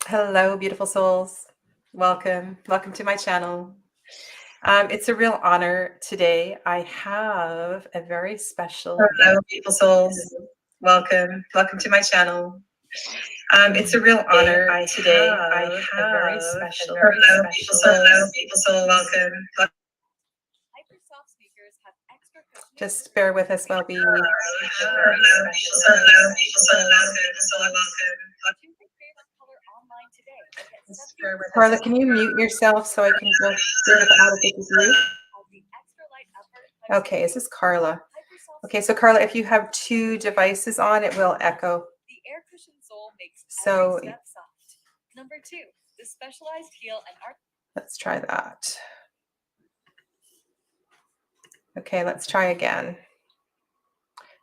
Hello, beautiful souls. Welcome. Welcome to my channel. It's a real honor today. I have a very special Hello, beautiful souls. Welcome. Welcome to my channel. It's a real honor today. I have a very special. Hello, beautiful souls. Welcome. Just bear with us while we. Hello, beautiful souls. Welcome. Carla, can you mute yourself so I can go through without a big group? Okay, is this Carla? Okay, so Carla, if you have two devices on, it will echo. The air cushion sole makes So every step soft. Number 2, the specialized heel and arch. let's try that. Okay, let's try again.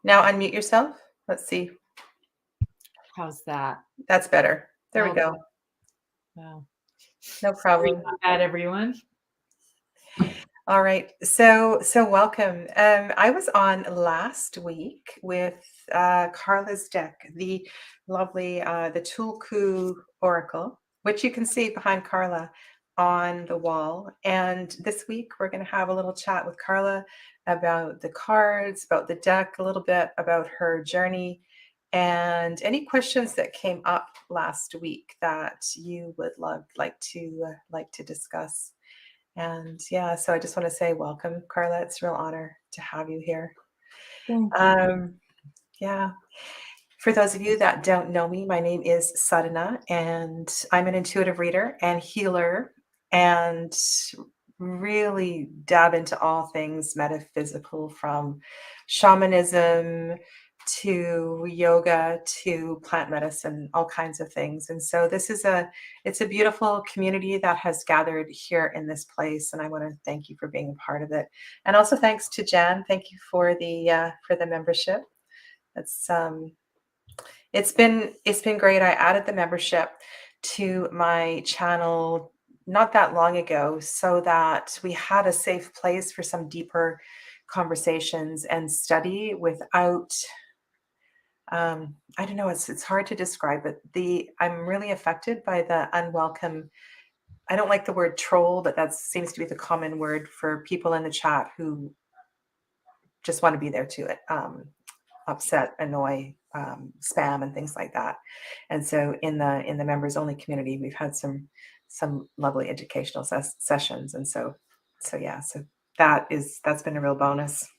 Now unmute yourself. Let's see. How's that? That's better. There we go. Wow. No problem. Sorry about that, everyone. All right. So welcome. I was on last week with Carla's deck, the lovely the Tulku Oracle, which you can see behind Carla on the wall. And this week we're going to have a little chat with Carla about the cards, about the deck, a little bit about her journey, and any questions that came up last week that you would like to discuss. And yeah, so I just want to say welcome, Carla. It's a real honor to have you here. Thank you. Yeah. For those of you that don't know me, my name is Sadhana, and I'm an intuitive reader and healer, and really dab into all things metaphysical, from shamanism to yoga to plant medicine, all kinds of things. And so it's a beautiful community that has gathered here in this place, and I want to thank you for being a part of it. And also thanks to Jan. Thank you for the membership. It's been great. I added the membership to my channel not that long ago so that we had a safe place for some deeper conversations and study without I don't know, it's hard to describe it. I'm really affected by the unwelcome. I don't like the word troll, but that seems to be the common word for people in the chat who just want to be there to upset, annoy, spam, and things like that. And so in the members only community, we've had some lovely educational sessions. And so that's been a real bonus.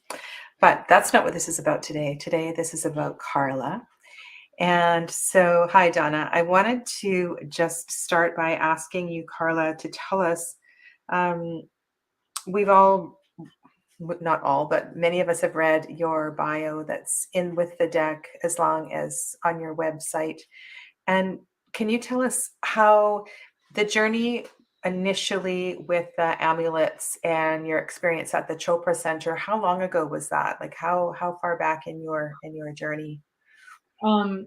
But that's not what this is about today. Today, this is about Carla. And so, hi, Donna. I wanted to just start by asking you, Carla, to tell us, we've all, not all, but many of us have read your bio that's in with the deck, as long as on your website. And can you tell us how the journey initially with the Amulets and your experience at the Chopra Center, how long ago was that? Like how far back in your journey?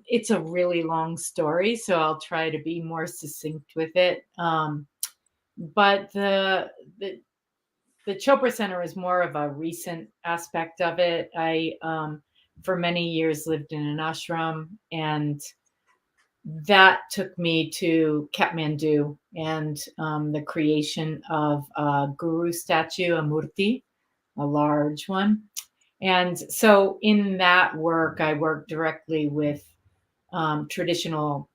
It's a really long story, so I'll try to be more succinct with it. But the Chopra Center is more of a recent aspect of it. I, for many years, lived in an ashram, and that took me to Kathmandu and the creation of a guru statue, a murti, a large one. And so in that work, I worked directly with traditional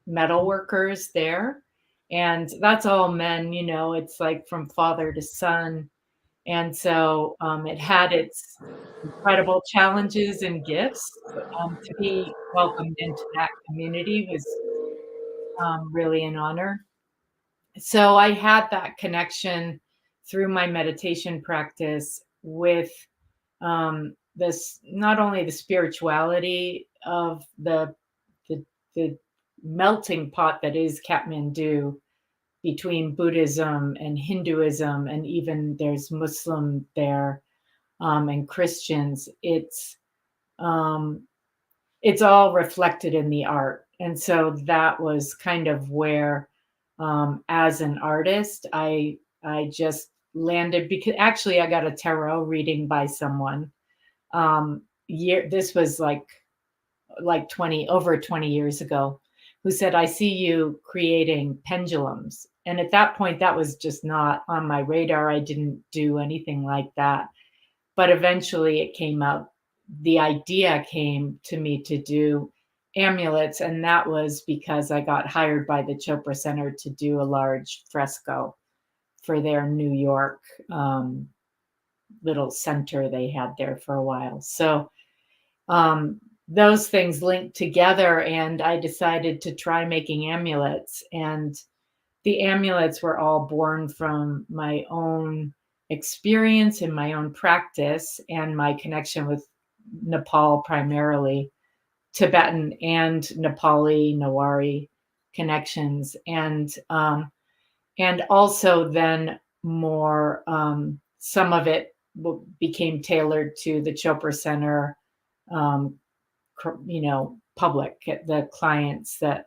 metal workers there. And that's all men, it's like from father to son. And so it had its incredible challenges and gifts. To be welcomed into that community was really an honor. So I had that connection through my meditation practice with this, not only the spirituality of the melting pot that is Kathmandu, between Buddhism and Hinduism, and even there's Muslim there, and Christians. It's all reflected in the art. And so that was kind of where, as an artist, I just landed, because actually I got a tarot reading by someone. This was like over 20 years ago. who said, I see you creating pendulums. And at that point, that was just not on my radar. I didn't do anything like that. But eventually it came out. The idea came to me to do amulets. And that was because I got hired by the Chopra Center to do a large fresco for their New York little center they had there for a while. So those things linked together, and I decided to try making amulets. And the amulets were all born from my own experience and my own practice and my connection with Nepal, primarily Tibetan and Nepali, Newari connections. And also then more, some of it became tailored to the Chopra Center, public, the clients that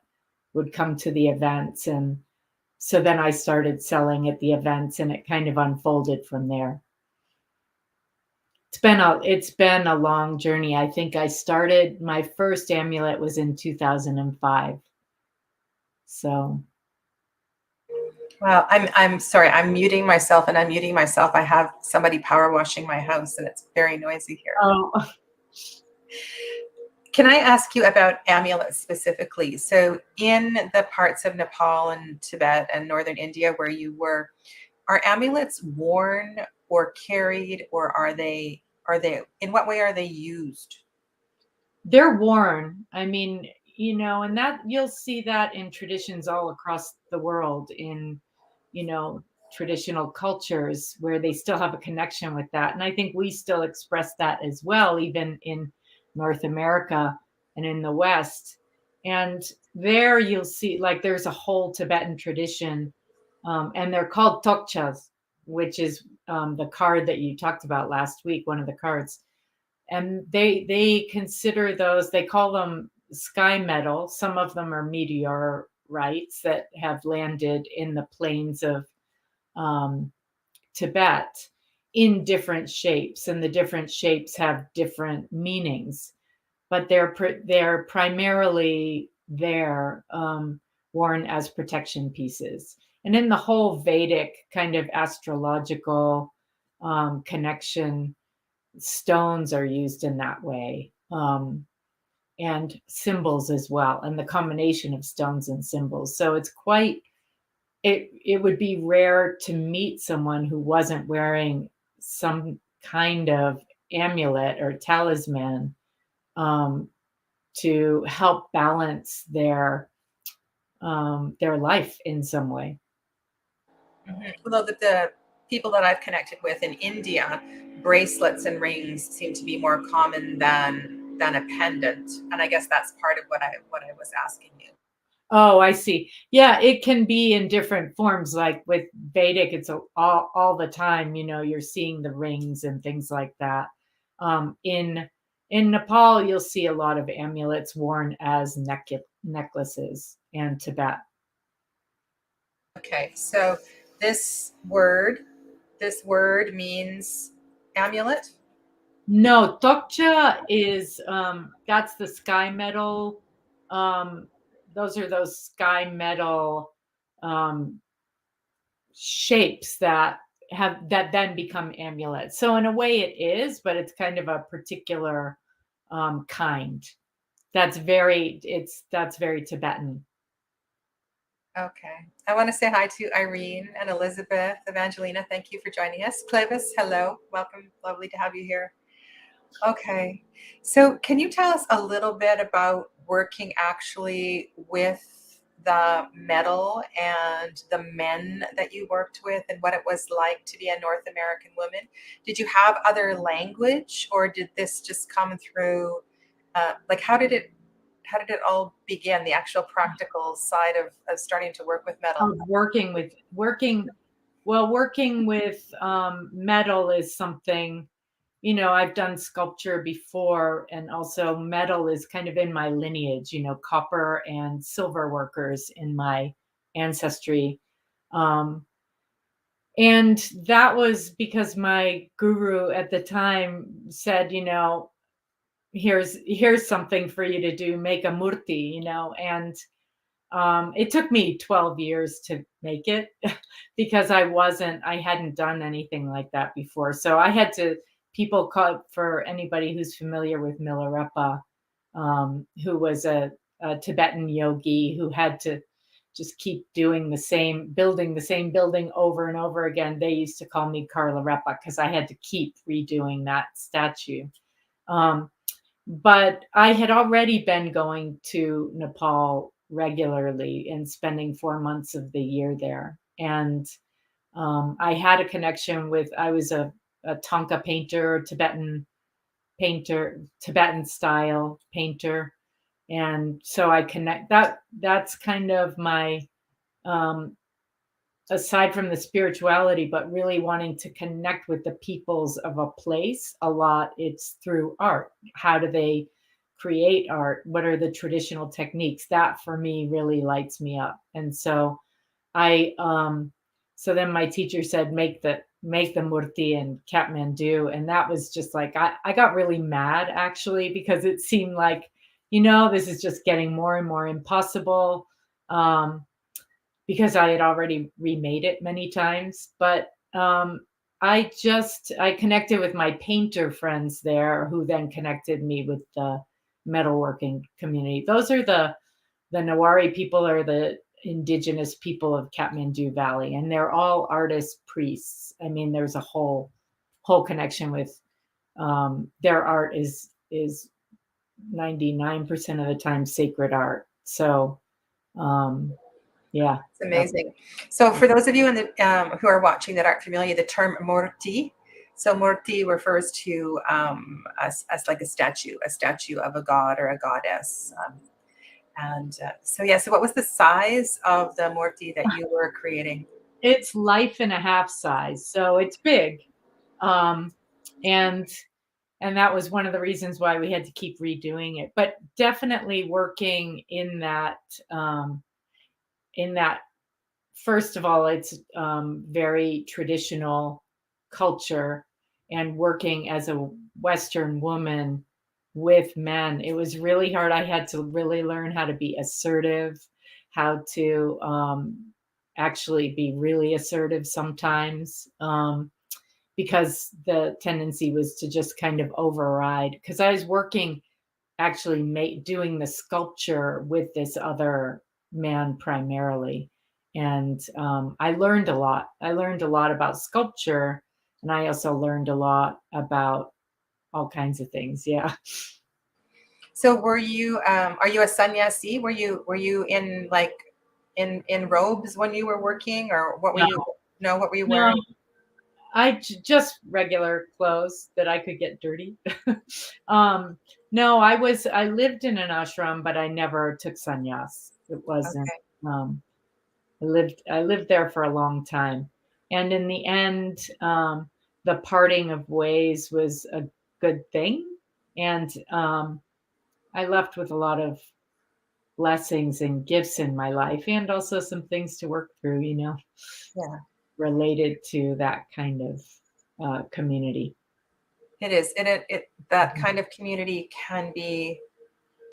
would come to the events. And so then I started selling at the events, and it kind of unfolded from there. It's been a long journey. I think I started, my first amulet was in 2005. So. Wow, I'm sorry, I'm muting myself and unmuting myself. I have somebody power washing my house and it's very noisy here. Oh. Can I ask you about amulets specifically? So in the parts of Nepal and Tibet and northern India where you were, are amulets worn or carried, or are they in what way are they used? They're worn. I mean, and that you'll see that in traditions all across the world, in, traditional cultures where they still have a connection with that. And I think we still express that as well, even in North America and in the West. And there you'll see, like, there's a whole Tibetan tradition, and they're called tokchas, which is the card that you talked about last week, one of the cards. And they consider those, they call them sky metal. Some of them are meteorites that have landed in the plains of Tibet in different shapes, and the different shapes have different meanings, but they're primarily worn as protection pieces. And in the whole Vedic kind of astrological connection, stones are used in that way, and symbols as well, and the combination of stones and symbols. So it's it would be rare to meet someone who wasn't wearing some kind of amulet or talisman to help balance their life in some way. Although the people that I've connected with in India, bracelets and rings seem to be more common than a pendant, and I guess that's part of what I was asking you. Oh, I see. Yeah, it can be in different forms. Like with Vedic, it's all the time. You're seeing the rings and things like that. In Nepal, you'll see a lot of amulets worn as necklaces, and Tibet. Okay, so this word means amulet. No, tokcha is that's the sky metal. Those are those sky metal shapes that then become amulets. So in a way it is, but it's kind of a particular kind. That's very Tibetan. Okay. I want to say hi to Irene and Elizabeth, Evangelina. Thank you for joining us. Clevis, hello. Welcome. Lovely to have you here. Okay. So can you tell us a little bit about working actually with the metal and the men that you worked with, and what it was like to be a North American woman? Did you have other language, or did this just come through, like how did it all begin, the actual practical side of starting to work with metal? Working with metal is something, I've done sculpture before, and also metal is kind of in my lineage, copper and silver workers in my ancestry. And that was because my guru at the time said, here's something for you to do, make a murti, and it took me 12 years to make it because I hadn't done anything like that before. So I had to, people call, for anybody who's familiar with Milarepa, who was a Tibetan yogi who had to just keep doing building the same building over and over again. They used to call me Karla Refoxo because I had to keep redoing that statue. But I had already been going to Nepal regularly and spending 4 months of the year there. And I had a connection with, I was a Thangka painter, Tibetan style painter. And so I connect that's kind of my, aside from the spirituality, but really wanting to connect with the peoples of a place a lot, it's through art. How do they create art? What are the traditional techniques? That for me really lights me up. And so I so then my teacher said make the murti in Kathmandu, and that was just like I got really mad actually because it seemed like, this is just getting more and more impossible. Because I had already remade it many times. But I connected with my painter friends there, who then connected me with the metalworking community. Those are the Nawari people, are the indigenous people of Kathmandu Valley, and they're all artists, priests. I mean, there's a whole connection with their art is 99% of the time sacred art. So yeah, it's amazing. So for those of you who are watching that aren't familiar, the term murti. So murti refers to as like a statue of a god or a goddess. So what was the size of the murti that you were creating? It's life and a half size, so it's big. And that was one of the reasons why we had to keep redoing it. But definitely working in that, first of all, it's very traditional culture, and working as a Western woman with men, it was really hard. I had to really learn how to be assertive, how to actually be really assertive sometimes, because the tendency was to just kind of override, because I was working actually doing the sculpture with this other man primarily. And I learned a lot. I learned a lot about sculpture, and I also learned a lot about all kinds of things. Yeah. So are you a sannyasi? Were you in like in robes when you were working, or what were you? No, what were you wearing? Just regular clothes that I could get dirty. No, I lived in an ashram, but I never took sannyas. It wasn't. Okay. I lived there for a long time, and in the end, the parting of ways was a good thing, and I left with a lot of blessings and gifts in my life, and also some things to work through. Yeah. Related to that kind of community. It is. That kind of community can be,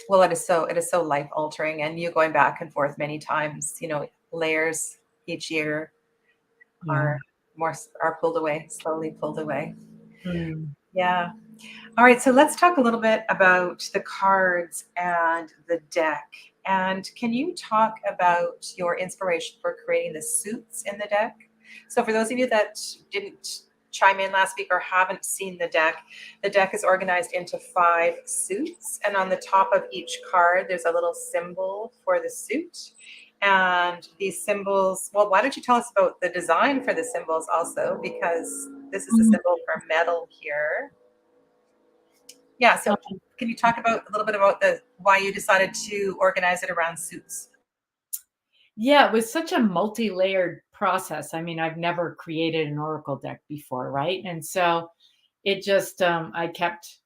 well, it is so life altering, and you going back and forth many times, layers each year are slowly pulled away. Mm. Yeah. All right. So let's talk a little bit about the cards and the deck. And can you talk about your inspiration for creating the suits in the deck? So for those of you that didn't chime in last week or haven't seen the deck is organized into 5 suits. And on the top of each card, there's a little symbol for the suit. And these symbols, well, why don't you tell us about the design for the symbols also? Because this is the symbol for metal here. Yeah, so can you talk a little bit about why you decided to organize it around suits? Yeah, it was such a multi-layered process. I mean, I've never created an oracle deck before, right? And so it just, I kept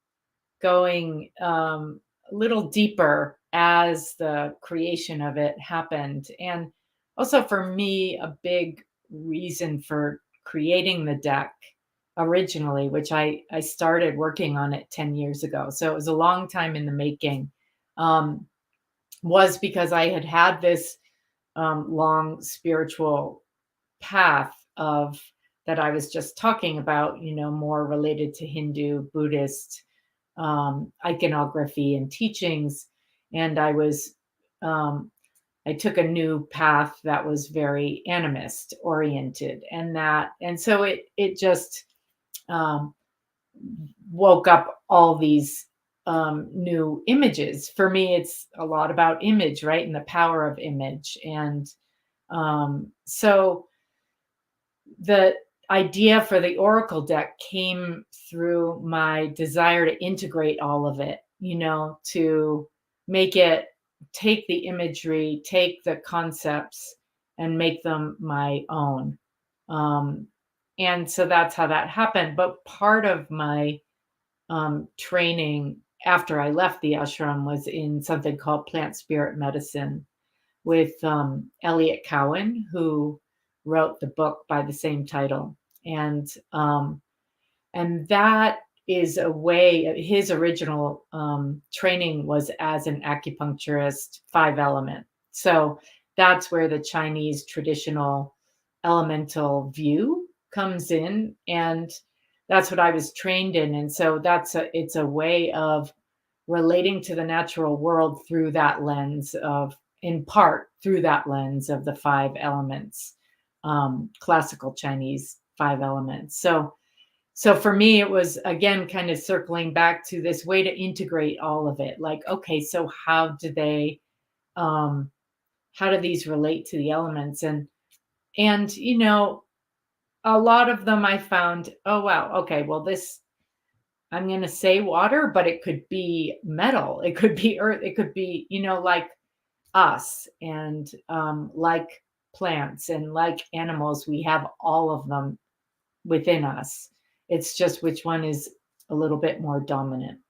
going a little deeper as the creation of it happened. And also for me, a big reason for creating the deck originally, which I started working on it 10 years ago. So it was a long time in the making, was because I had this long spiritual path of that I was just talking about, more related to Hindu, Buddhist iconography and teachings. And I took a new path that was very animist oriented, and so it just um, woke up all these new images. For me, it's a lot about image, right? And the power of image. And so the idea for the Oracle deck came through my desire to integrate all of it, to make it take the imagery, take the concepts, and make them my own. And so that's how that happened. But part of my training after I left the ashram was in something called plant spirit medicine with Elliot Cowan, who wrote the book by the same title. And that is a way, his original training was as an acupuncturist 5-element. So that's where the Chinese traditional elemental view comes in. And that's what I was trained in. And so it's a way of relating to the natural world through that lens of, in part, through that lens of the 5 elements, classical Chinese 5 elements. So for me, it was, again, kind of circling back to this way to integrate all of it. Like, okay, so how do these relate to the elements? And a lot of them I found, oh, wow, okay, well, this, I'm going to say water, but it could be metal. It could be earth. It could be, like us and like plants and like animals. We have all of them within us. It's just which one is a little bit more dominant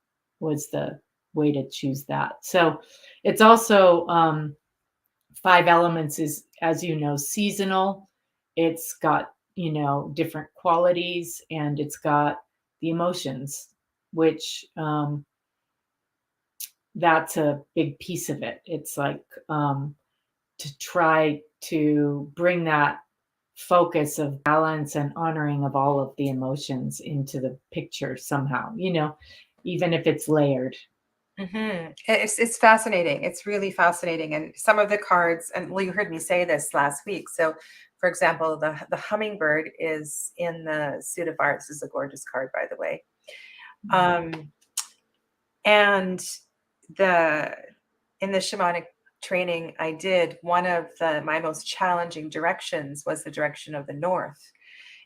was the way to choose that. So it's also 5 elements is, as you know, seasonal. It's got, different qualities, and it's got the emotions, which that's a big piece of it. It's like to try to bring that focus of balance and honoring of all of the emotions into the picture somehow, even if it's layered. It's fascinating. It's really fascinating. And some of the cards, and well, you heard me say this last week. So, for example, the hummingbird is in the suit of fire. This is a gorgeous card, by the way. And in the shamanic training I did, one of my most challenging directions was the direction of the north.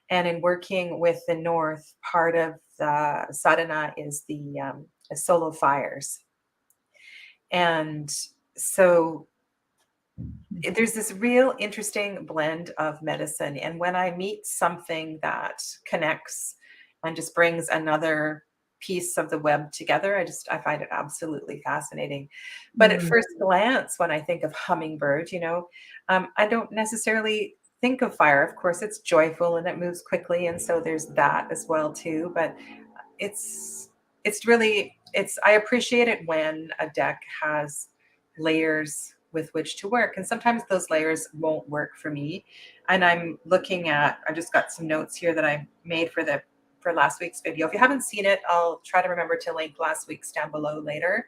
And in working with the north, part of the sadhana is the solo fires. And so there's this real interesting blend of medicine. And when I meet something that connects and just brings another piece of the web together, I find it absolutely fascinating. But at first glance, when I think of hummingbird, I don't necessarily think of fire. Of course, it's joyful and it moves quickly, and so there's that as well too. But I appreciate it when a deck has layers with which to work, and sometimes those layers won't work for me. And I just got some notes here that I made for last week's video. If you haven't seen it, I'll try to remember to link last week's down below later.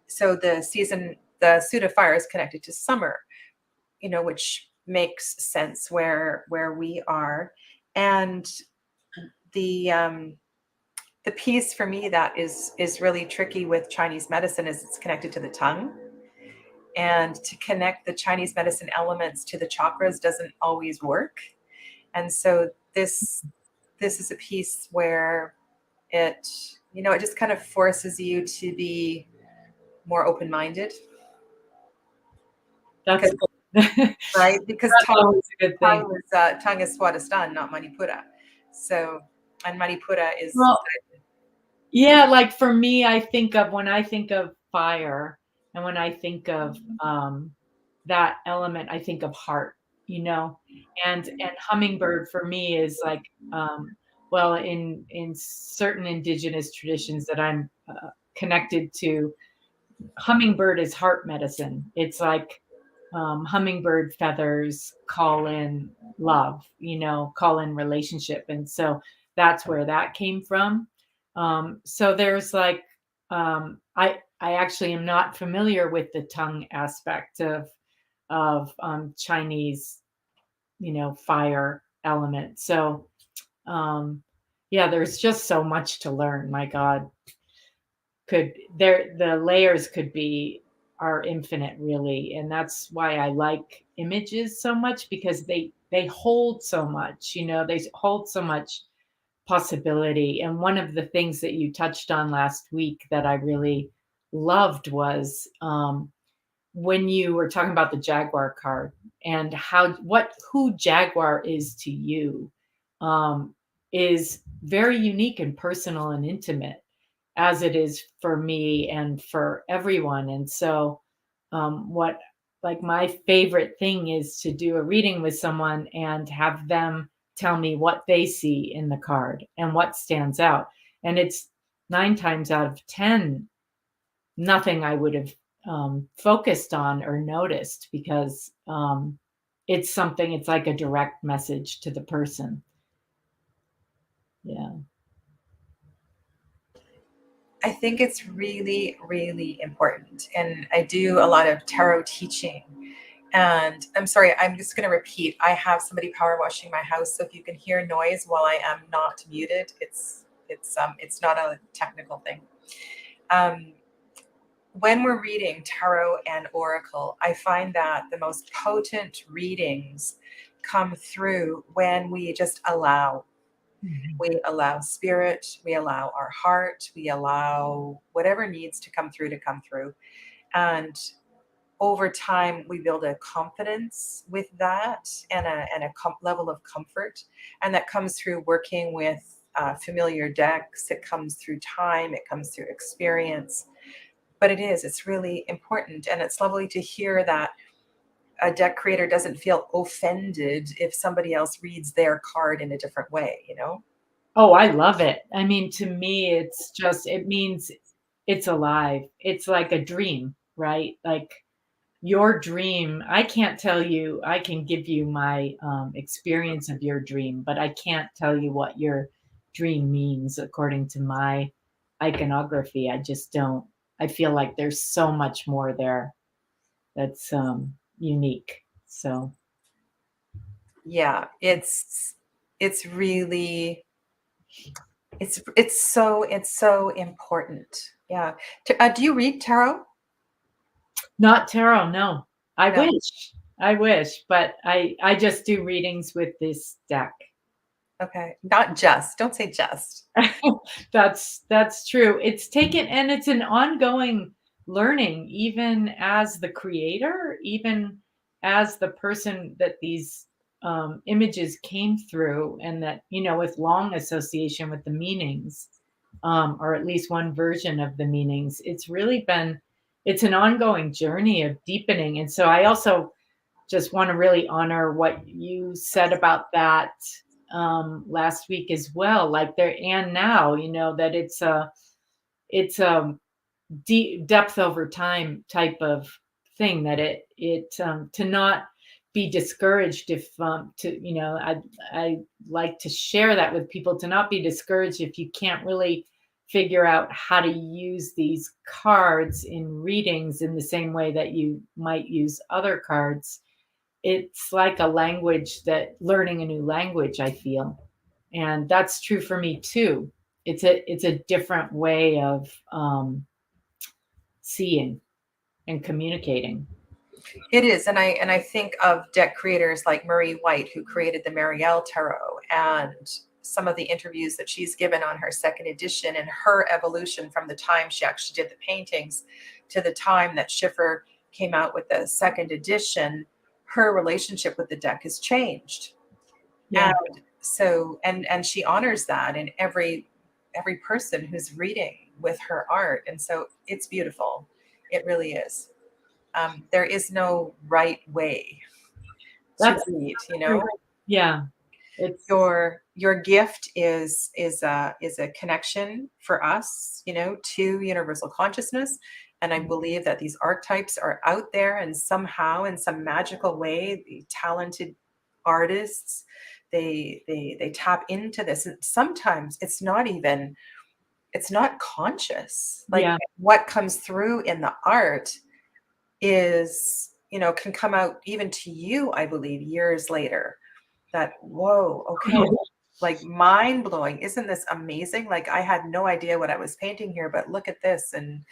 So the suit of fire is connected to summer, which makes sense where we are. And the piece for me that is really tricky with Chinese medicine is it's connected to the tongue. And to connect the Chinese medicine elements to the chakras doesn't always work. And so this is a piece where it just kind of forces you to be more open-minded. That's right, because tongue is a good thing. Tongue is Swadhisthana, not Manipura. So, and Manipura is yeah, like for me, when I think of fire, and when I think of that element, I think of heart, and hummingbird for me is like, well, in certain indigenous traditions that I'm connected to, hummingbird is heart medicine. It's like hummingbird feathers call in love, call in relationship. And so that's where that came from. So there's like, I actually am not familiar with the tongue aspect of Chinese, fire element. So yeah, there's just so much to learn. My God, the layers are infinite, really, and that's why I like images so much, because they hold so much. They hold so much possibility. And one of the things that you touched on last week that I really loved was when you were talking about the Jaguar card and who Jaguar is to you, is very unique and personal and intimate, as it is for me and for everyone. And so, what like my favorite thing is to do a reading with someone and have them tell me what they see in the card and what stands out. And it's 9 times out of 10 nothing I would have focused on or noticed, because it's like a direct message to the person. Yeah. I think it's really, really important. And I do a lot of tarot teaching. And I'm sorry, I'm just going to repeat. I have somebody power washing my house, so if you can hear noise while I am not muted, it's not a technical thing. When we're reading tarot and oracle, I find that the most potent readings come through when we just allow. We allow spirit, we allow our heart, we allow whatever needs to come through. And over time, we build a confidence with that and a level of comfort. And that comes through working with familiar decks. It comes through time, it comes through experience. But it's really important. And it's lovely to hear that a deck creator doesn't feel offended if somebody else reads their card in a different way. Oh, I love it. I mean, to me, it means it's alive. It's like a dream, right? Like your dream. I can't tell you, I can give you my experience of your dream, but I can't tell you what your dream means according to my iconography. I just don't. I feel like there's so much more there that's unique. So Yeah, it's really it's so important. Yeah. Do you read tarot? not tarot, no. I No. wish. I wish, but I just do readings with this deck. Okay. Not just. Don't say just. That's true. It's an ongoing learning, even as the creator, even as the person that these images came through, and that, with long association with the meanings, or at least one version of the meanings. It's an ongoing journey of deepening. And so I also just want to really honor what you said about that last week as well, like there and now, that it's a deep depth over time type of thing, that it to not be discouraged if I like to share that with people, to not be discouraged if you can't really figure out how to use these cards in readings in the same way that you might use other cards. It's like a language, that learning a new language, I feel. And that's true for me too. It's a different way of seeing and communicating. It is. And I think of deck creators like Marie White, who created the Marielle Tarot, and some of the interviews that she's given on her second edition, and her evolution from the time she actually did the paintings to the time that Schiffer came out with the second edition. Her relationship with the deck has changed. Yeah. And so and she honors that in every person who's reading with her art. And so it's beautiful. It really is. There is no right way to That's read. yeah. It's Your gift is a connection for us, to universal consciousness. And I believe that these archetypes are out there, and somehow, in some magical way, the talented artists, they tap into this. And sometimes it's not conscious. Like Yeah. what comes through in the art is, can come out even to you, I believe, years later. That, whoa, okay, like mind blowing. Isn't this amazing? Like I had no idea what I was painting here, but look at this. And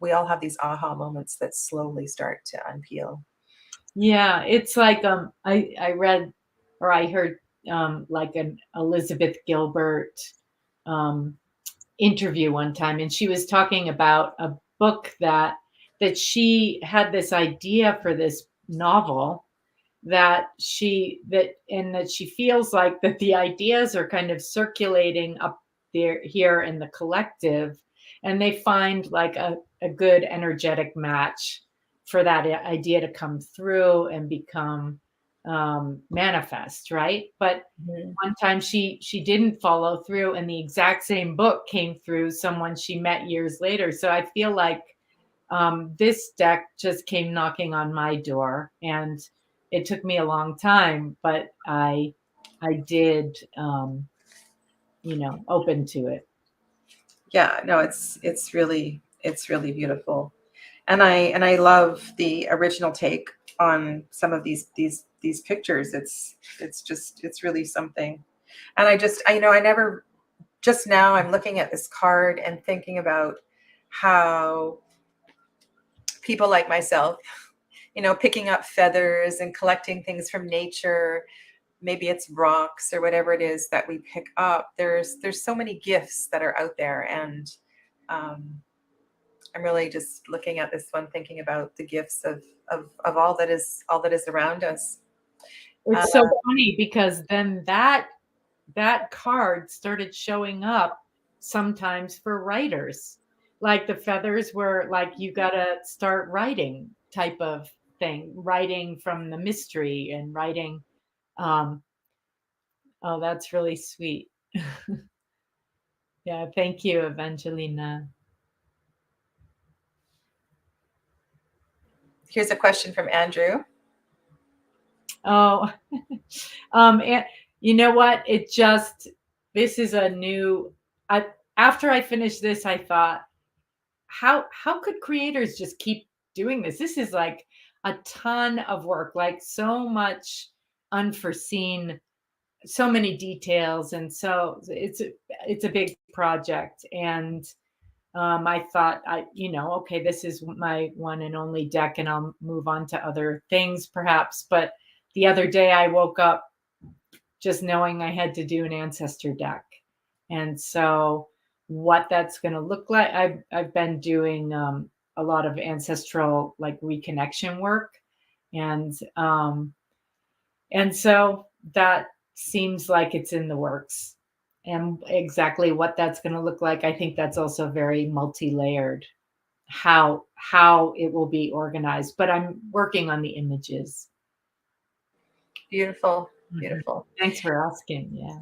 we all have these aha moments that slowly start to unpeel. Yeah, it's like I read or I heard like an Elizabeth Gilbert um interview one time, and she was talking about a book that she had this idea for this novel that she feels like that the ideas are kind of circulating up there here in the collective, and they find like a good energetic match for that idea to come through and become manifest, right? But one time she didn't follow through, and the exact same book came through someone she met years later. So I feel like this deck just came knocking on my door, and it took me a long time, but I did open to it. Yeah, no, it's really beautiful. And I love the original take on some of these pictures. It's really something. And I never, just now I'm looking at this card and thinking about how people like myself, picking up feathers and collecting things from nature, maybe it's rocks or whatever it is that we pick up. There's so many gifts that are out there. And I'm really just looking at this one, thinking about the gifts of all that is around us. It's so funny because then that card started showing up sometimes for writers. Like the feathers were like, you gotta start writing type of thing, writing from the mystery and writing. Oh, that's really sweet. Yeah, thank you, Evangelina. Here's a question from Andrew. Oh, and you know what? This is a new. After I finished this, I thought, how could creators just keep doing this? This is like a ton of work, like so much unforeseen, so many details, and so it's a big project. And I thought, okay, this is my one and only deck, and I'll move on to other things perhaps. But the other day I woke up just knowing I had to do an ancestor deck. And so what that's going to look like, I've been doing a lot of ancestral like reconnection work. And so that seems like it's in the works. And exactly what that's going to look like, I think that's also very multi-layered, how it will be organized. But I'm working on the images. Beautiful. Thanks for asking. Yeah.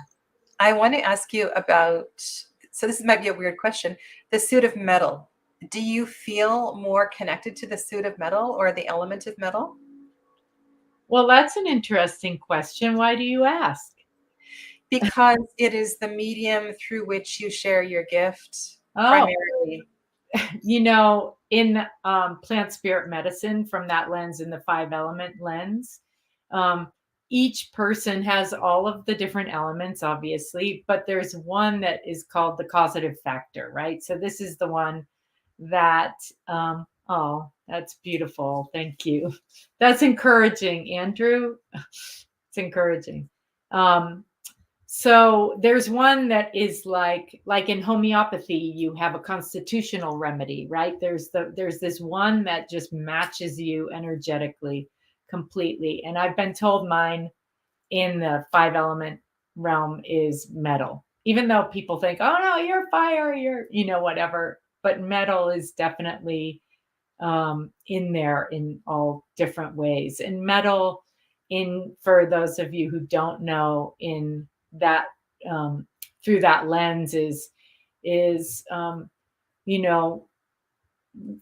I want to ask you about, so this might be a weird question, the suit of metal. Do you feel more connected to the suit of metal or the element of metal? Well, that's an interesting question. Why do you ask? Because it is the medium through which you share your gift primarily. In plant spirit medicine, from that lens, in the 5-element lens, each person has all of the different elements, obviously, but there's one that is called the causative factor, right? So this is the one that, oh, that's beautiful. Thank you. That's encouraging, Andrew. It's encouraging. So there's one that is like in homeopathy, you have a constitutional remedy, right? There's this one that just matches you energetically completely. And I've been told mine in the 5-element realm is metal, even though people think, oh no, you're fire, you're, whatever. But metal is definitely in there in all different ways. And metal, for those of you who don't know, in that through that lens is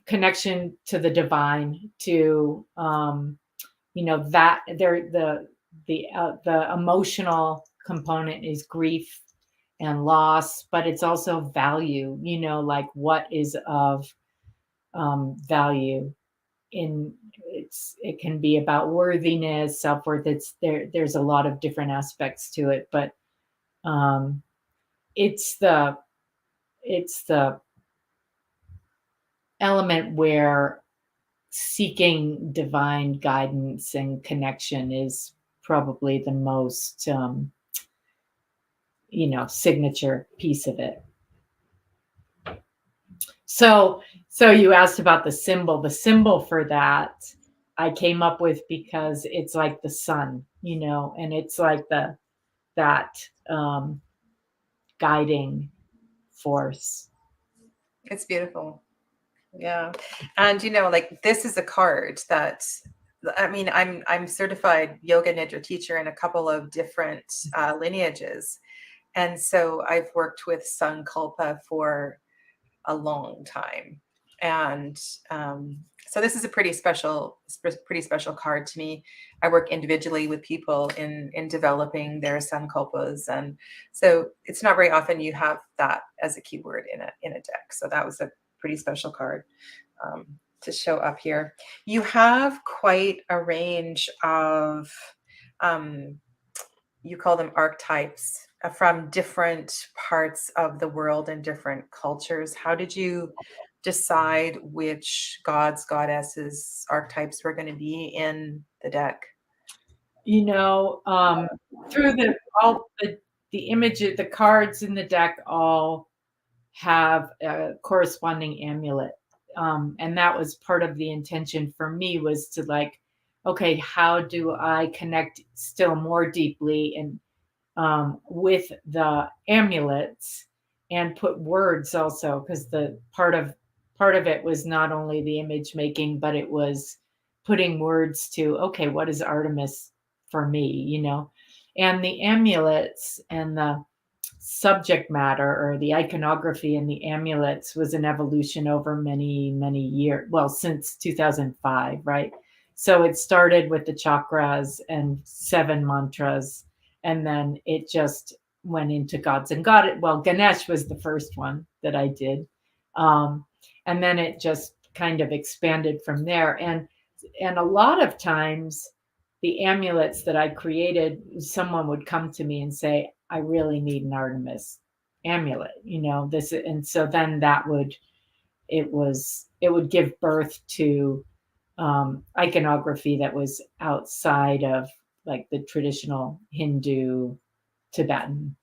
connection to the divine, to that the emotional component is grief and loss, but it's also value, like what is of value it can be about worthiness, self-worth. There's a lot of different aspects to it, but it's the element where seeking divine guidance and connection is probably the most signature piece of it. So you asked about the symbol. The symbol for that I came up with because it's like the sun, and it's like that guiding force. It's beautiful. Yeah. And like this is a card that, I mean, I'm certified yoga nidra teacher in a couple of different lineages. And so I've worked with Sankalpa for a long time. And so this is a pretty special card to me. I work individually with people in developing their Sankalpas. And so it's not very often you have that as a keyword in a deck. So that was a pretty special card to show up here. You have quite a range of, you call them archetypes, from different parts of the world and different cultures. How did you decide which gods, goddesses, archetypes were going to be in the deck? Through the images, the cards in the deck all have a corresponding amulet. And that was part of the intention for me, was to like, okay, how do I connect still more deeply and with the amulets, and put words also, because the part of it was not only the image making, but it was putting words to, okay, what is Artemis for me, and the amulets and the subject matter, or the iconography in the amulets, was an evolution over many, many years. Well, since 2005, right? So it started with the chakras and 7 mantras, and then it just went into gods and god. Well, Ganesh was the first one that I did, and then it just kind of expanded from there. And a lot of times, the amulets that I created, someone would come to me and say, I really need an Artemis amulet, this. And so then it would give birth to iconography that was outside of like the traditional Hindu, Tibetan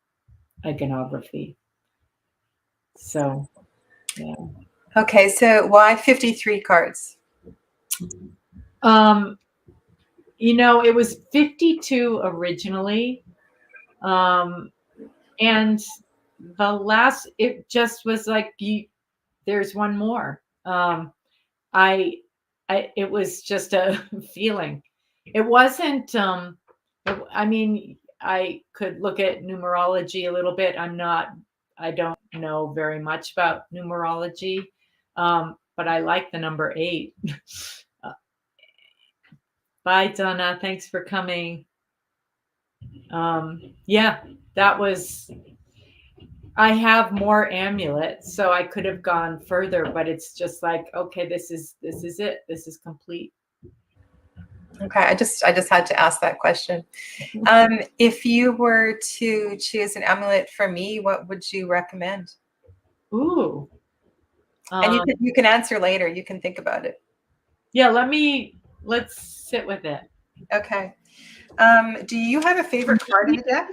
iconography. So, yeah. Okay, so why 53 cards? It was 52 originally. And the last, it just was like, there's one more. It was just a feeling. It wasn't, I mean, I could look at numerology a little bit. I don't know very much about numerology, but I like the number 8. Bye, Donna. Thanks for coming. Yeah, that was, I have more amulets, so I could have gone further, but it's just like, okay, this is it. This is complete. Okay, I just had to ask that question. If you were to choose an amulet for me, what would you recommend? Ooh. And you can answer later. You can think about it. Yeah, let's sit with it. Okay. Do you have a favorite card in the deck?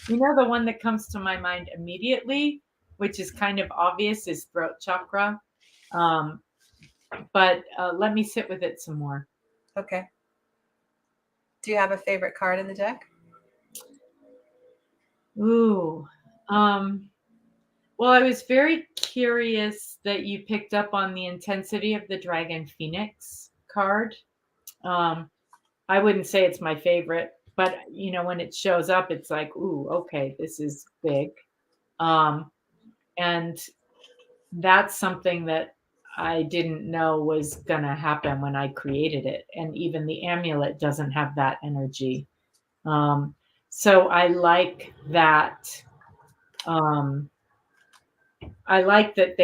The one that comes to my mind immediately, which is kind of obvious, is throat chakra. But let me sit with it some more. Okay. Do you have a favorite card in the deck? Ooh. Well, I was very curious that you picked up on the intensity of the Dragon Phoenix card. I wouldn't say it's my favorite, but when it shows up, it's like, ooh, okay, this is big. And that's something that I didn't know was going to happen when I created it. And even the amulet doesn't have that energy. So I like that. I like that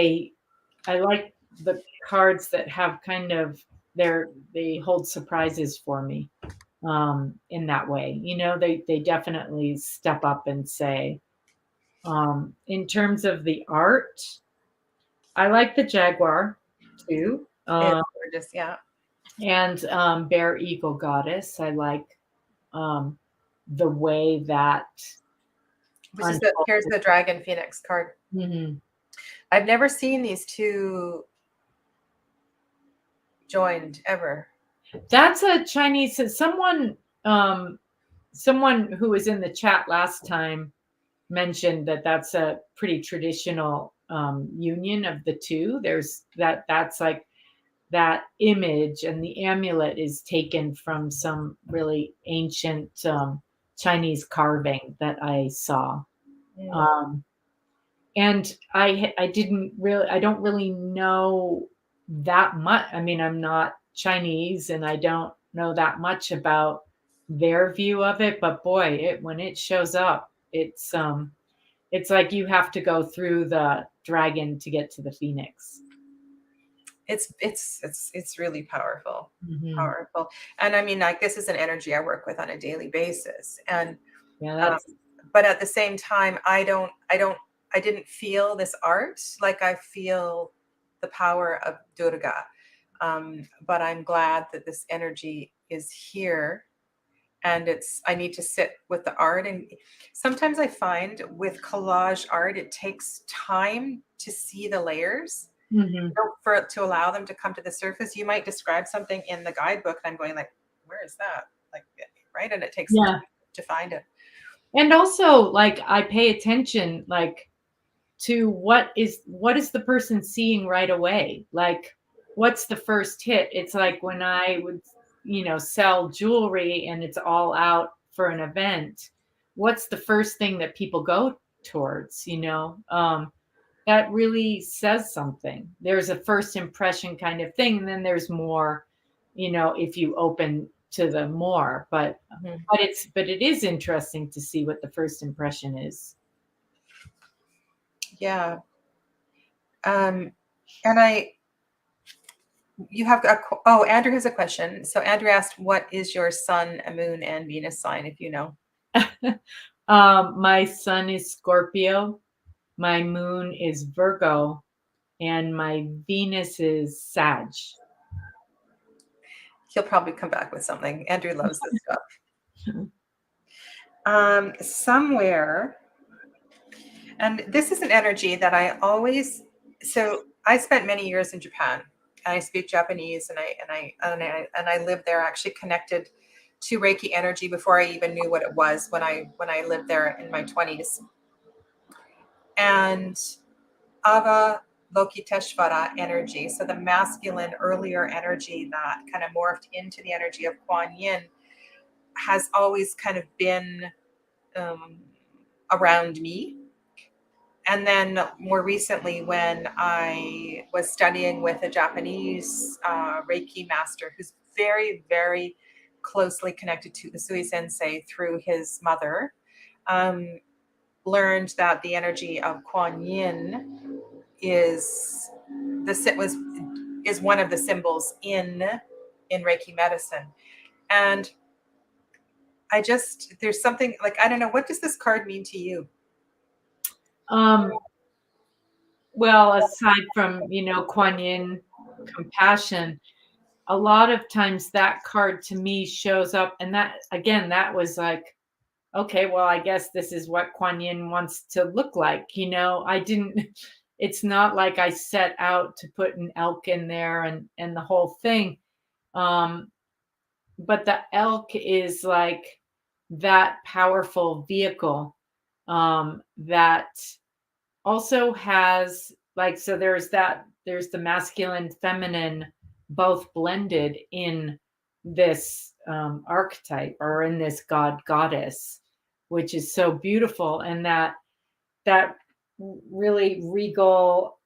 I like the cards that have kind of they hold surprises for me in that way. They definitely step up and say, in terms of the art, I like the jaguar too. It's gorgeous, yeah. And Bear Eagle Goddess. I like the way that Which is here's the Dragon Phoenix card. Mhm. I've never seen these two joined ever. That's a Chinese someone who was in the chat last time mentioned that that's a pretty traditional union of the two. That's like that image, and the amulet is taken from some really ancient Chinese carving that I saw. And I don't really know that much. I mean, I'm not Chinese and I don't know that much about their view of it, but boy, when it shows up, it's like you have to go through the dragon to get to the phoenix. It's really powerful. Mhm. Powerful. And I mean, like, this is an energy I work with on a daily basis. And Yeah, but at the same time, I didn't feel this art like I feel the power of Durga. But I'm glad that this energy is here, and I need to sit with the art. And sometimes I find with collage art, it takes time to see the layers. Mhm. To allow them to come to the surface. You might describe something in the guidebook and I'm going like, where is that? Like, right? And it takes Yeah. time to find it. And also, like, I pay attention, like, to what is the person seeing right away? Like, what's the first hit? It's like when I would, sell jewelry and it's all out for an event. What's the first thing that people go towards? That really says something. There's a first impression kind of thing, and then there's more, if you open to the more. But it is interesting to see what the first impression is. Yeah. And Andrew has a question. So Andrew asked, what is your sun, moon, and Venus sign, if you know? My sun is Scorpio, my moon is Virgo, and my Venus is Sag. He'll probably come back with something. Andrew loves this stuff. Somewhere, and this is an energy that I spent many years in Japan, and I speak Japanese, and I lived there, actually connected to Reiki energy before I even knew what it was when I lived there in my 20s. And Ava Lokiteshvara energy, so the masculine earlier energy that kind of morphed into the energy of Kuan Yin, has always kind of been around me. And then more recently, when I was studying with a Japanese Reiki master who's very, very closely connected to Usui Sensei through his mother, learned that the energy of Kuan Yin is one of the symbols in Reiki medicine. And there's something like, I don't know, what does this card mean to you? Well, aside from, Kuan Yin, compassion, a lot of times that card to me shows up, and that was like, okay, well, I guess this is what Kuan Yin wants to look like. It's not like I set out to put an elk in there and the whole thing. But the elk is like that powerful vehicle that also has, like, so there's the masculine, feminine, both blended in this archetype, or in this god goddess, which is so beautiful. And that really regal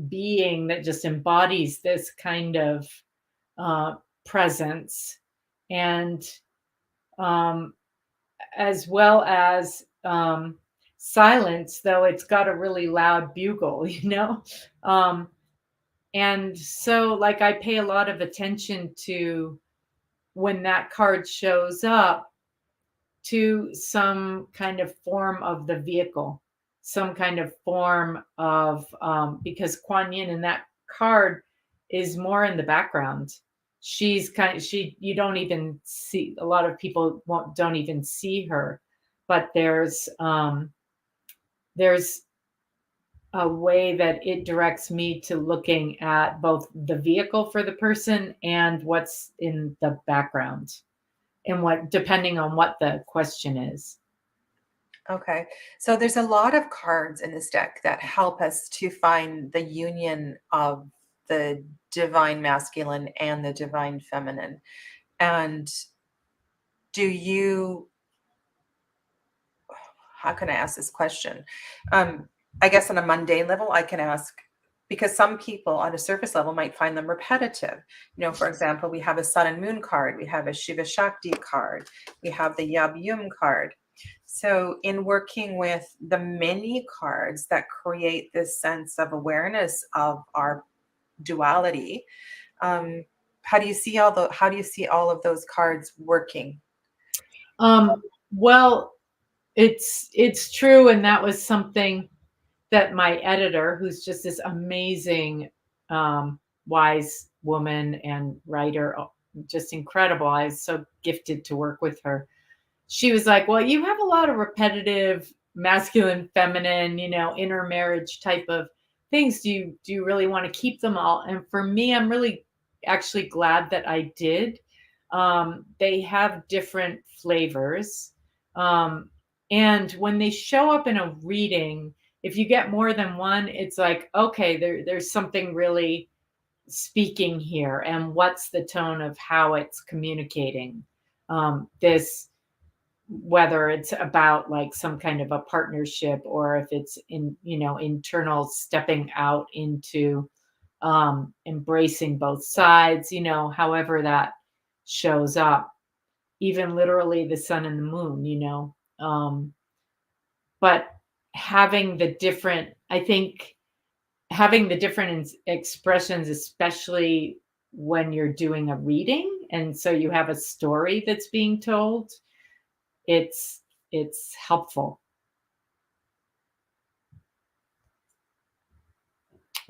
being that just embodies this kind of presence, and as well as silence, though it's got a really loud bugle, and so, like, I pay a lot of attention to when that card shows up, to some kind of form of the vehicle, some kind of form of, because Kuan Yin in that card is more in the background. You don't even see, a lot of people don't even see her, but there's a way that it directs me to looking at both the vehicle for the person and what's in the background, and what, depending on what the question is. Okay. So there's a lot of cards in this deck that help us to find the union of the divine masculine and the divine feminine. And how can I ask this question? I guess on a mundane level, I can ask, because some people on a surface level might find them repetitive. For example, we have a sun and moon card, we have a Shiva Shakti card, we have the Yab Yum card. So in working with the many cards that create this sense of awareness of our duality, how do you see all of those cards working? Well, it's true, and that was something that my editor, who's just this amazing, wise woman and writer, just incredible. I was so gifted to work with her. She was like, well, you have a lot of repetitive masculine, feminine, intermarriage type of things. Do you really want to keep them all? And for me, I'm really actually glad that I did. They have different flavors. And when they show up in a reading, if you get more than one, it's like, okay, there's something really speaking here. And what's the tone of how it's communicating? This, whether it's about like some kind of a partnership, or if it's internal stepping out into embracing both sides, however that shows up, even literally the sun and the moon, but I think having the different expressions, especially when you're doing a reading, and so you have a story that's being told, it's helpful.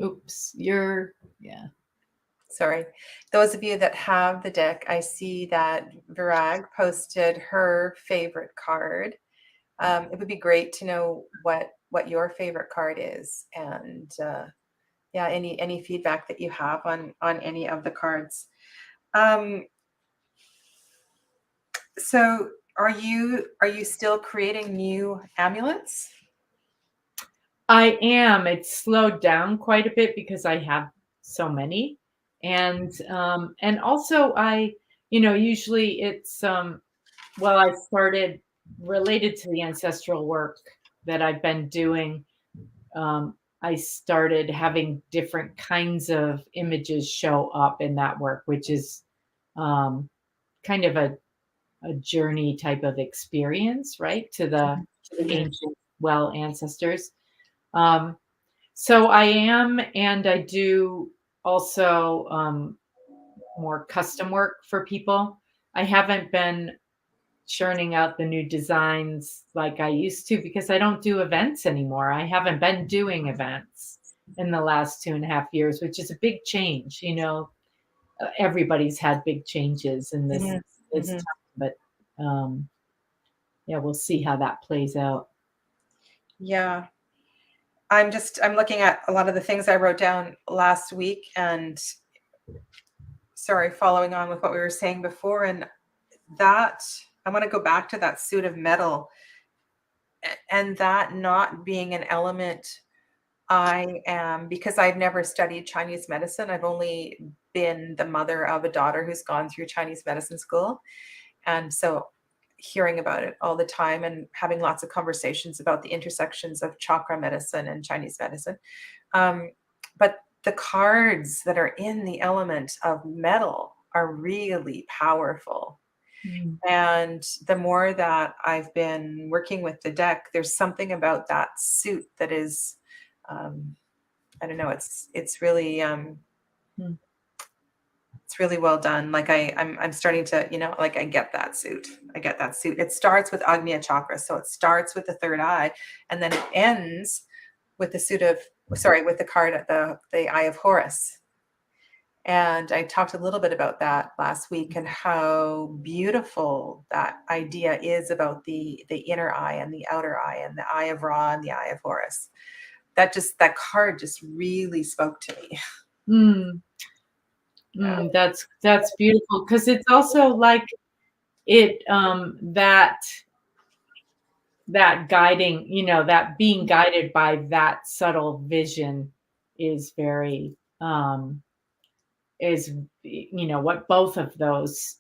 Oops, yeah. Sorry. Those of you that have the deck, I see that Virag posted her favorite card. It would be great to know what your favorite card is, and yeah, any feedback that you have on any of the cards. So are you still creating new amulets? I am. It's slowed down quite a bit because I have so many. And also I, usually it's well, I started related to the ancestral work that I've been doing. I started having different kinds of images show up in that work, which is kind of a journey type of experience, right? To the ancient ancestors. So I am, and I do also more custom work for people. I haven't been churning out the new designs like I used to because I don't do events anymore. I haven't been doing events in the last 2.5 years, which is a big change. Everybody's had big changes in this time, but yeah, we'll see how that plays out. Yeah. I'm looking at a lot of the things I wrote down last week, and sorry, following on with what we were saying before, and that I want to go back to that suit of metal, and that not being an element. Because I've never studied Chinese medicine. I've only been the mother of a daughter who's gone through Chinese medicine school. And so hearing about it all the time and having lots of conversations about the intersections of chakra medicine and Chinese medicine. but the cards that are in the element of metal are really powerful. And the more that I've been working with the deck, there's something about that suit that is, I don't know, it's really it's really well done. Like I'm starting to, like I get that suit. I get that suit. It starts with Agnya Chakra, so it starts with the third eye, and then it ends with the with the card at the Eye of Horus. And I talked a little bit about that last week and how beautiful that idea is about the inner eye and the outer eye and the Eye of Ra and the Eye of Horus. That card just really spoke to me. That's beautiful, because it's also like it that guiding, that being guided by that subtle vision is very is what both of those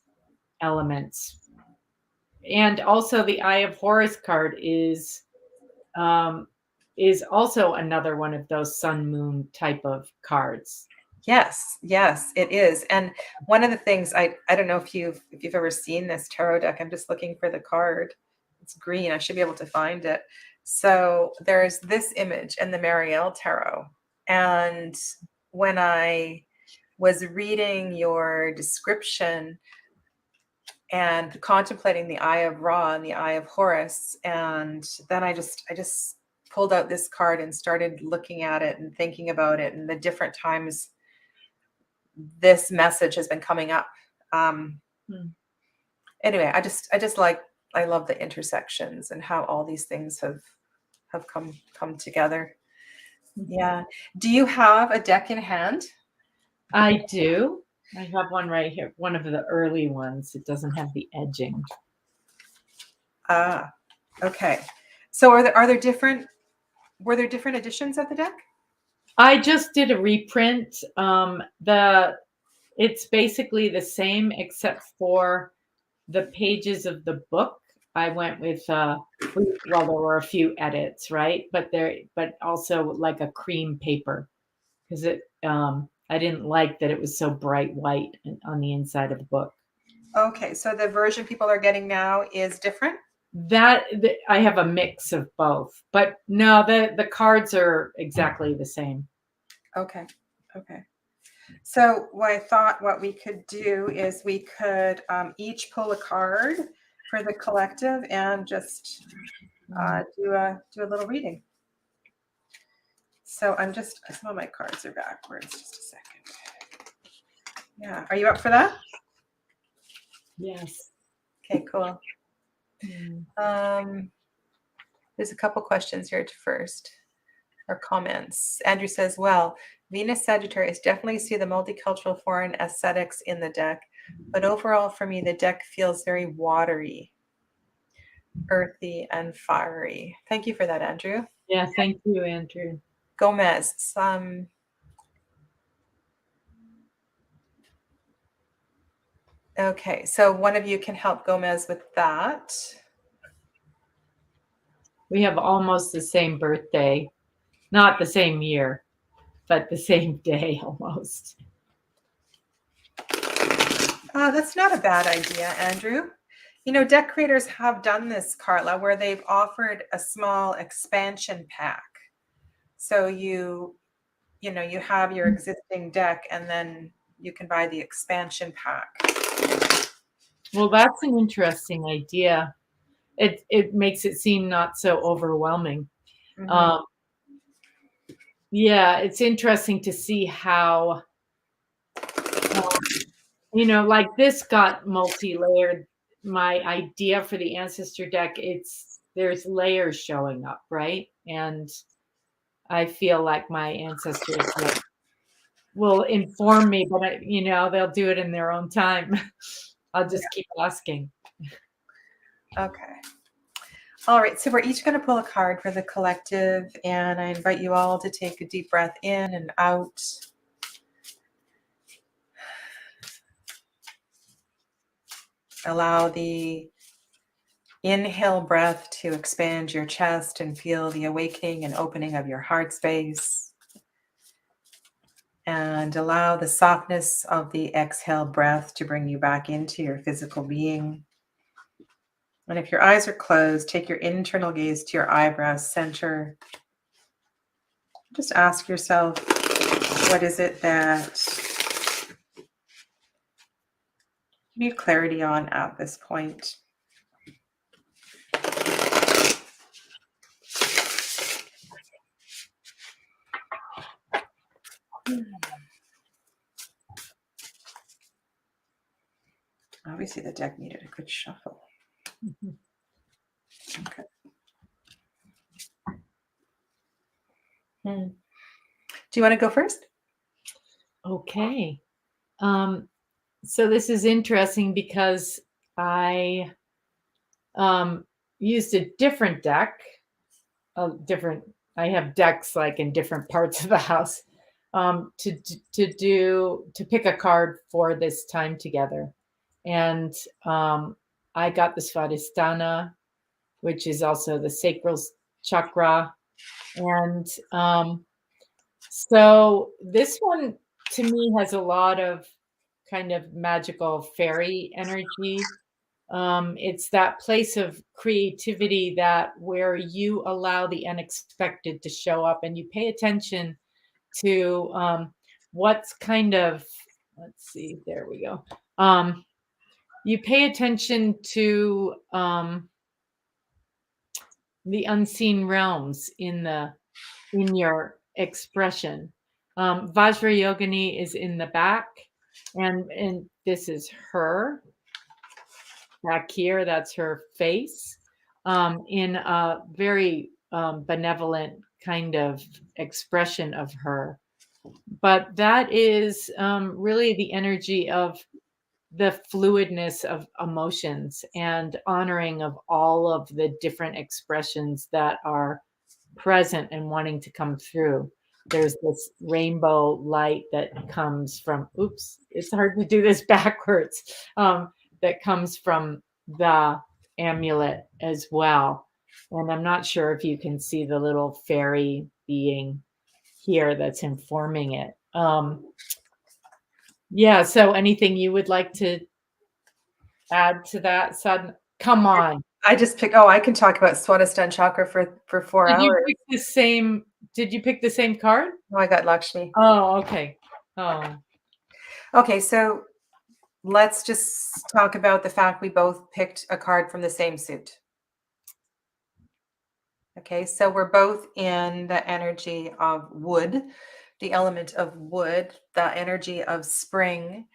elements. And also the Eye of Horus card is also another one of those sun moon type of cards. Yes, it is. And one of the things I don't know if you've ever seen this tarot deck. I'm just looking for the card. It's green. I should be able to find it. So there's this image in the Marielle Tarot. And when I was reading your description and contemplating the Eye of Ra and the Eye of Horus, and then I just pulled out this card and started looking at it and thinking about it and the different times this message has been coming up. Anyway, I love the intersections and how all these things have come together. Yeah. Do you have a deck in hand? I do. I have one right here. One of the early ones. It doesn't have the edging. Ah, okay. So were there different editions of the deck? I just did a reprint. It's basically the same except for the pages of the book. I went with well, there were a few edits, right? But also like a cream paper, because I didn't like that it was so bright white on the inside of the book. Okay, so the version people are getting now is different? I have a mix of both, but no, the cards are exactly the same. Okay. So I thought what we could do is we could each pull a card for the collective and just do a little reading. So some of my cards are backwards. Just a second. Yeah, are you up for that? Yes. Okay, cool. There's a couple questions here first, or comments. Andrew says, well, Venus Sagittarius, definitely see the multicultural foreign aesthetics in the deck, but overall for me, the deck feels very watery, earthy, and fiery. Thank you for that, Andrew. Yeah, thank you, Andrew. Gomez, okay, so one of you can help Gomez with that. We have almost the same birthday, not the same year, but the same day almost. That's not a bad idea, Andrew. Deck creators have done this, Carla, where they've offered a small expansion pack. So you have your existing deck and then you can buy the expansion pack. Well, that's an interesting idea. It makes it seem not so overwhelming. Mm-hmm. Yeah, it's interesting to see how, like this got multi-layered. My idea for the ancestor deck, there's layers showing up, right? And I feel like my ancestors will inform me, but they'll do it in their own time. I'll just keep asking. Okay. All right, so we're each going to pull a card for the collective, and I invite you all to take a deep breath in and out. Allow the inhale breath to expand your chest and feel the awakening and opening of your heart space. And allow the softness of the exhale breath to bring you back into your physical being. And if your eyes are closed, take your internal gaze to your eyebrow center. Just ask yourself, what is it that you need clarity on at this point? Obviously, the deck needed a good shuffle. Okay. Do you want to go first? Okay. So this is interesting because I used a different deck, I have decks like in different parts of the house, to pick a card for this time together. And I got the Sadhana, which is also the sacral chakra. And so this one to me has a lot of kind of magical fairy energy. It's that place of creativity that where you allow the unexpected to show up and you pay attention to what's kind of, let's see, there we go. You pay attention to the unseen realms in your expression. Vajrayogini is in the back, and this is her back here. That's her face, in a very benevolent kind of expression of her. But that is really the energy of the fluidness of emotions and honoring of all of the different expressions that are present and wanting to come through. There's this rainbow light that comes from, oops, it's hard to do this backwards, that comes from the amulet as well. And I'm not sure if you can see the little fairy being here that's informing it. Yeah, so anything you would like to add to that, Sadhana? Come on. I just picked, I can talk about Swadhisthana chakra for 4 Did you hours. pick the same card? No, I got Lakshmi. Oh, okay. Oh. Okay, so let's just talk about the fact we both picked a card from the same suit. Okay, so we're both in the energy of wood, the element of wood, the energy of spring.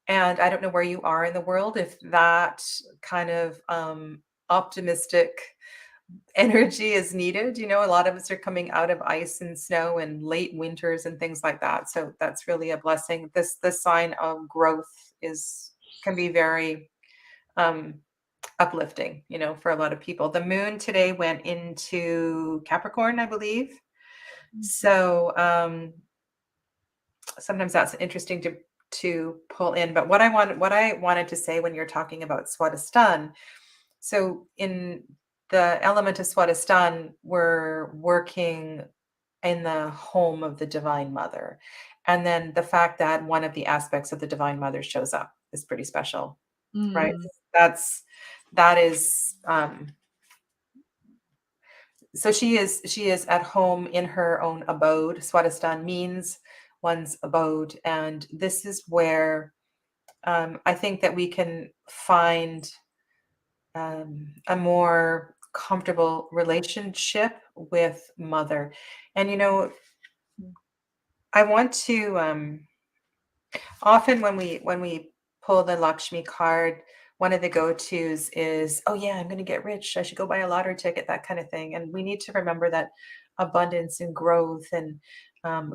And I don't know where you are in the world, if that kind of optimistic energy is needed. A lot of us are coming out of ice and snow and late winters and things like that. So that's really a blessing. This sign of growth can be very uplifting, for a lot of people. The moon today went into Capricorn, I believe. So sometimes that's interesting to pull in. But what I wanted to say when you're talking about Swadhisthana, so in the element of Swadhisthana, we're working in the home of the Divine Mother. And then the fact that one of the aspects of the Divine Mother shows up is pretty special, right? That is so she is at home in her own abode. Swadhisthana means one's abode, and this is where I think that we can find a more comfortable relationship with Mother. And I want to often when we pull the Lakshmi card, one of the go-tos is, oh yeah, I'm going to get rich, I should go buy a lottery ticket, that kind of thing. And we need to remember that abundance and growth and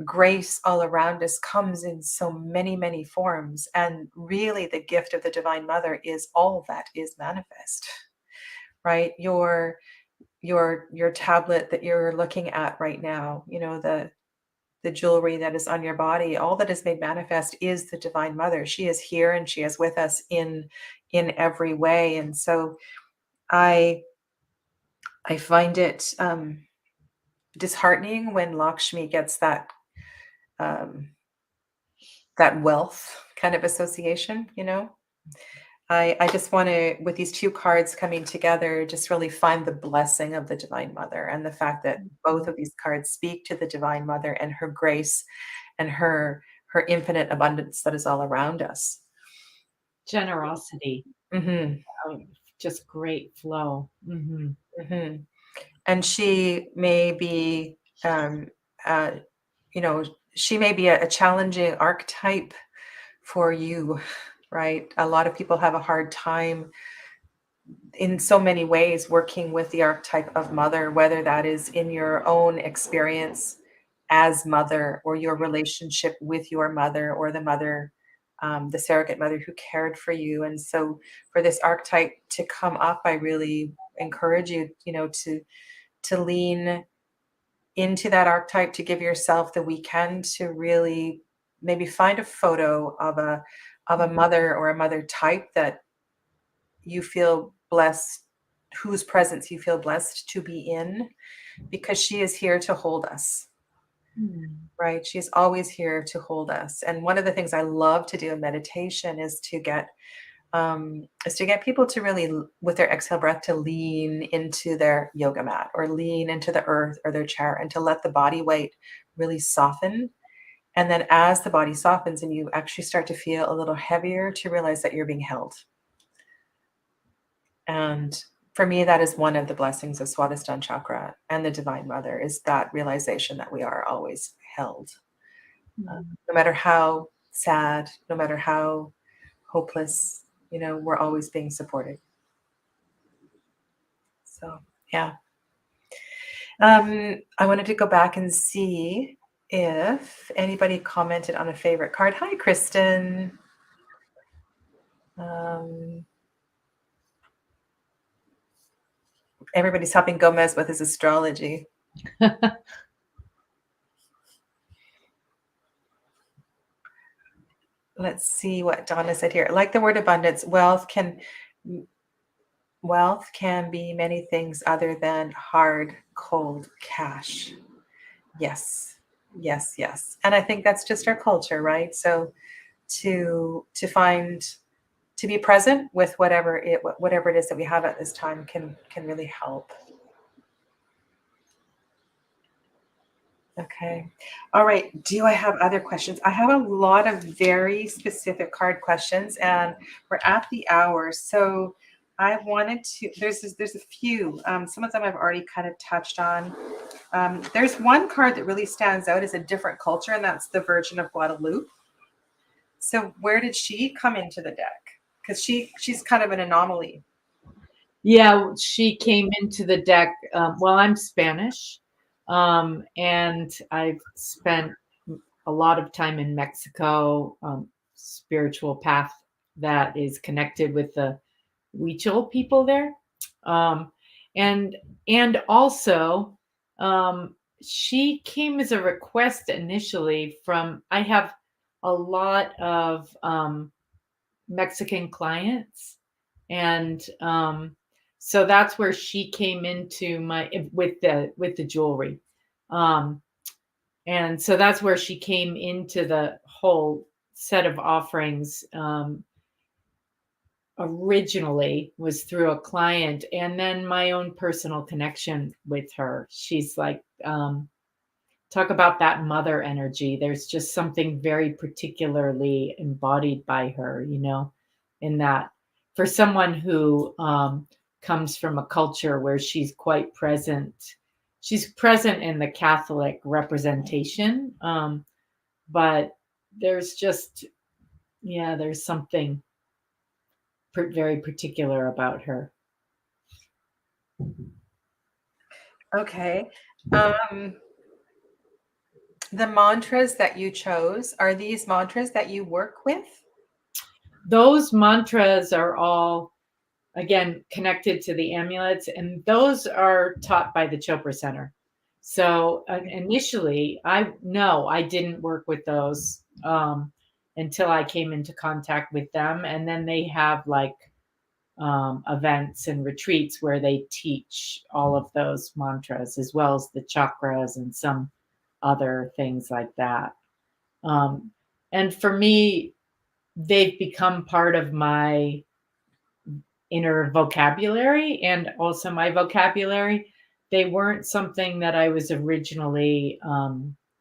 grace all around us comes in so many forms. And really the gift of the Divine Mother is all that is manifest, right? Your tablet that you're looking at right now, the jewelry that is on your body, all that is made manifest is the Divine Mother. She is here and she is with us in every way. And so I find it disheartening when Lakshmi gets that that wealth kind of association, you know. I just want to, with these two cards coming together, just really find the blessing of the Divine Mother and the fact that both of these cards speak to the Divine Mother and her grace and her infinite abundance that is all around us. Generosity, Hmm. just great flow. Hmm. And she may be, you know, she may be a challenging archetype for you, right? A lot of people have a hard time in so many ways working with the archetype of mother, whether that is in your own experience as mother or your relationship with your mother or the mother, the surrogate mother who cared for you. And so for this archetype to come up, I really encourage you, you know, to lean into that archetype, to give yourself the weekend to really maybe find a photo of a mother or a mother type that you feel blessed, whose presence you feel blessed to be in, because she is here to hold us, right? She's always here to hold us. And one of the things I love to do in meditation is to get people to really, with their exhale breath, to lean into their yoga mat or lean into the earth or their chair, and to let the body weight really soften. And then as the body softens and you actually start to feel a little heavier, to realize that you're being held. And for me, that is one of the blessings of Swadhisthana Chakra and the Divine Mother, is that realization that we are always held. No matter how sad, no matter how hopeless, you know, we're always being supported. So, yeah. I wanted to go back and see if anybody commented on a favorite card. Hi, Kristen. Everybody's helping Gomez with his astrology. Let's see what Donna said here. Like the word abundance, wealth can be many things other than hard, cold cash. Yes. Yes, yes. And I think that's just our culture, right? So to be present with whatever it is that we have at this time can really help. Okay. All right. Do I have other questions? I have a lot of very specific card questions, and we're at the hour. So I wanted to, there's a few, some of them I've already kind of touched on. There's one card that really stands out as a different culture, and that's the Virgin of Guadalupe. So where did she come into the deck? Because she's kind of an anomaly. Yeah, she came into the deck. Well, I'm Spanish, and I've spent a lot of time in Mexico, spiritual path that is connected with the Huichol people there. And also, she came as a request initially from, I have a lot of Mexican clients, and so that's where she came into my with the jewelry. And so that's where she came into the whole set of offerings. Originally was through a client, and then my own personal connection with her. She's like, talk about that mother energy. There's just something very particularly embodied by her, you know, in that, for someone who comes from a culture where she's quite present. She's present in the Catholic representation, but there's just, yeah, there's something very particular about her. Okay. The mantras that you chose, are these mantras that you work with? Those mantras are all, again, connected to the amulets, and those are taught by the Chopra Center. So initially, I didn't work with those until I came into contact with them, and then they have like events and retreats where they teach all of those mantras, as well as the chakras and some other things like that. And for me, they've become part of my inner vocabulary and also my vocabulary. They weren't something that I was originally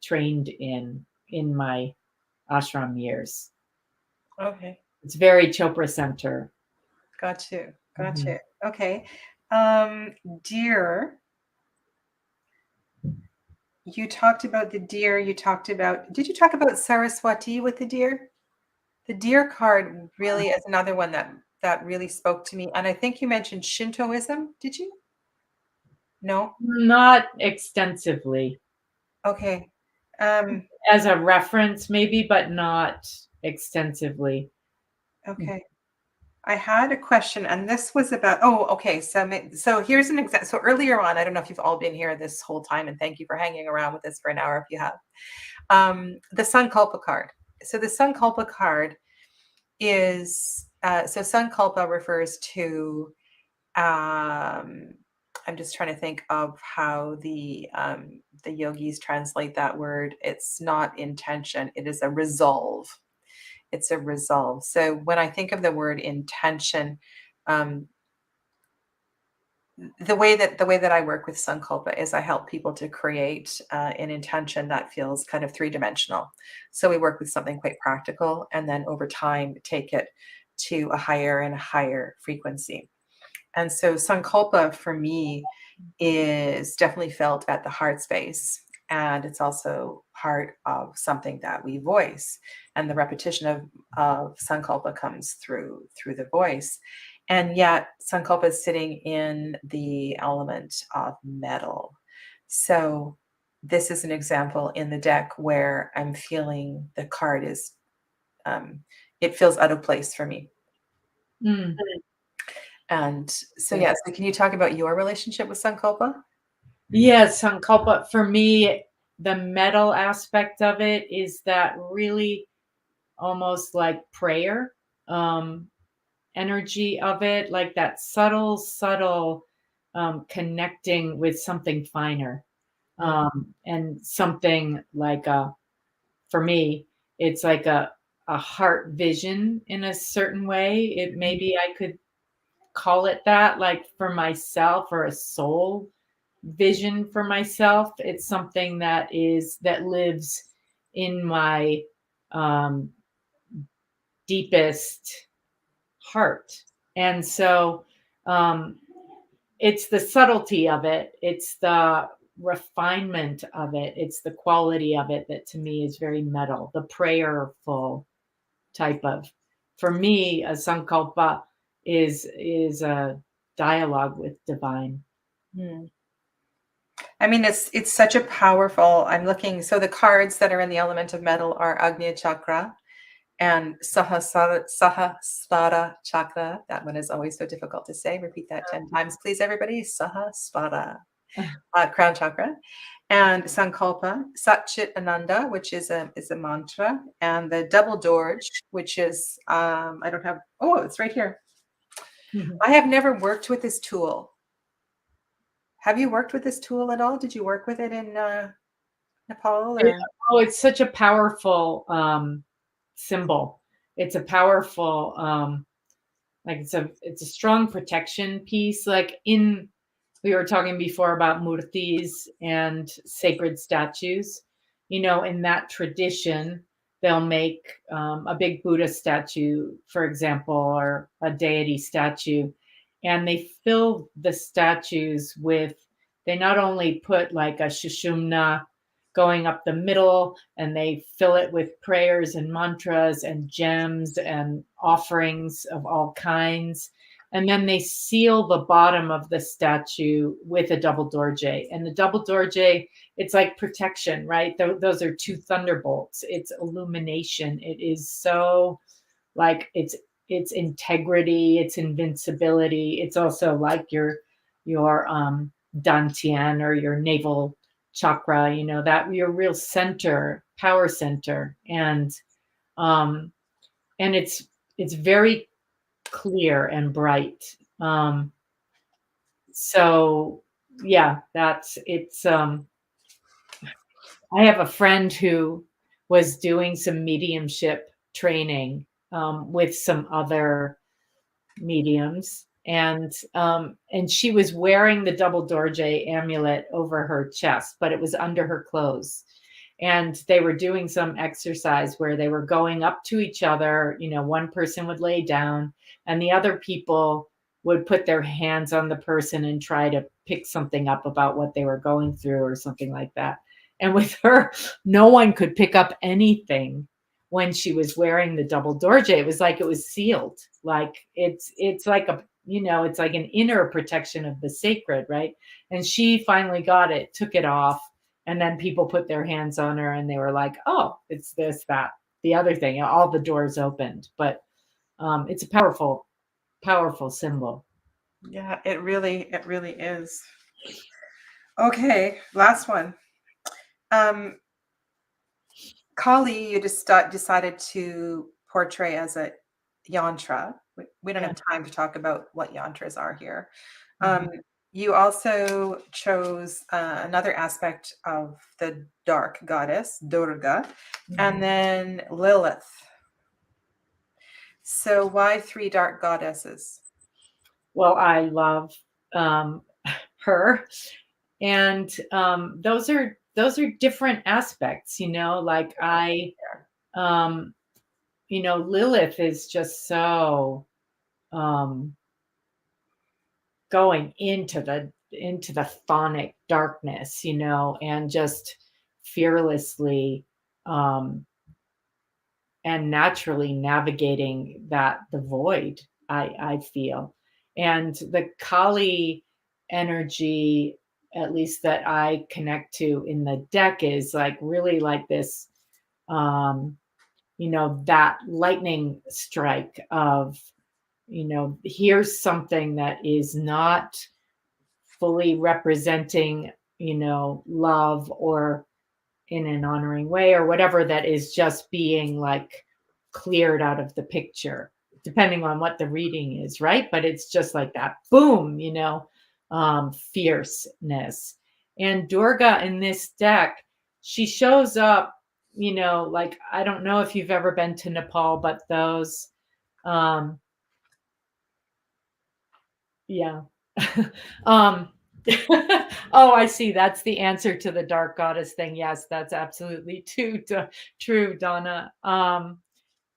trained in my ashram years. Okay. It's very Chopra center. Got you. Got Mhm. you. Okay. Deer. You talked about the deer. Did you talk about Saraswati with the deer? The deer card really is another one that really spoke to me. And I think you mentioned Shintoism. Did you? No? Not extensively. Okay. As a reference, maybe, but not extensively. Okay. I had a question, and this was about, okay. So here's an example. So earlier on, I don't know if you've all been here this whole time, and thank you for hanging around with us for an hour if you have. The Sankalpa card. So the Sankalpa card is, so Sankalpa refers to, I'm just trying to think of how the yogis translate that word. It's not intention, it is a resolve. It's a resolve. So when I think of the word intention, um, the way that I work with Sankalpa is I help people to create an intention that feels kind of three-dimensional. So we work with something quite practical, and then over time take it to a higher and higher frequency. And so Sankalpa for me is definitely felt at the heart space. And it's also part of something that we voice. And the repetition of Sankalpa comes through the voice. And yet Sankalpa is sitting in the element of metal. So this is an example in the deck where I'm feeling the card is, it feels out of place for me. Mm. And so, yes, so can you talk about your relationship with Sankalpa? Yes, Sankalpa. For me, the metal aspect of it is that really almost like prayer energy of it, like that subtle connecting with something finer. And something like for me, it's like a heart vision in a certain way. It maybe I could call it that, like for myself, or a soul vision for myself. It's something that lives in my um, deepest heart. And so it's the subtlety of it, it's the refinement of it, it's the quality of it that to me is very metal, the prayerful type of. For me, a sankalpa is a dialogue with divine. Hmm. I mean, it's such a powerful. I'm looking. So the cards that are in the element of metal are Agnya Chakra and Sahasrara Chakra. That one is always so difficult to say. Repeat that 10 times, please, everybody. Sahasrara, crown chakra, and Sankalpa, Satchit Ananda, which is a mantra, and the double Dorj, which is I don't have. Oh, it's right here. I have never worked with this tool. Have you worked with this tool at all? Did you work with it in Nepal or? Oh, it's such a powerful symbol. It's a powerful like it's a strong protection piece. Like we were talking before about murtis and sacred statues. In that tradition, they'll make a big Buddha statue, for example, or a deity statue, and they fill the statues with. They not only put like a shushumna going up the middle, and they fill it with prayers and mantras and gems and offerings of all kinds. And then they seal the bottom of the statue with a double dorje. And the double dorje, it's like protection, right? Those are two thunderbolts. It's illumination. It is so like it's integrity, it's invincibility. It's also like your dantian, or your navel chakra, that your real center, power center. And it's very clear and bright. So yeah, I have a friend who was doing some mediumship training with some other mediums, and she was wearing the double dorje amulet over her chest, but it was under her clothes. And they were doing some exercise where they were going up to each other. One person would lay down and the other people would put their hands on the person and try to pick something up about what they were going through or something like that. And with her, no one could pick up anything when she was wearing the double dorje. It was like it was sealed. Like it's like it's like an inner protection of the sacred, right? And she finally got it, took it off, and then people put their hands on her and they were like, oh, it's this, that, the other thing. All the doors opened. But it's a powerful, powerful symbol. Yeah, it really is. Okay, last one. Kali, you just decided to portray as a yantra. We don't have time to talk about what yantras are here. You also chose another aspect of the dark goddess, Durga, and then Lilith. So why 3 dark goddesses? Well, I love her, and those are different aspects. Like Lilith is just so going into the chthonic darkness, and just fearlessly and naturally navigating the void, I feel. And the Kali energy, at least that I connect to in the deck, is like really like this that lightning strike of here's something that is not fully representing love or in an honoring way or whatever, that is just being like cleared out of the picture, depending on what the reading is, right? But it's just like that boom, fierceness. And Durga in this deck, she shows up, like, I don't know if you've ever been to Nepal, but those yeah. Oh, I see. That's the answer to the dark goddess thing. Yes, that's absolutely true, Donna.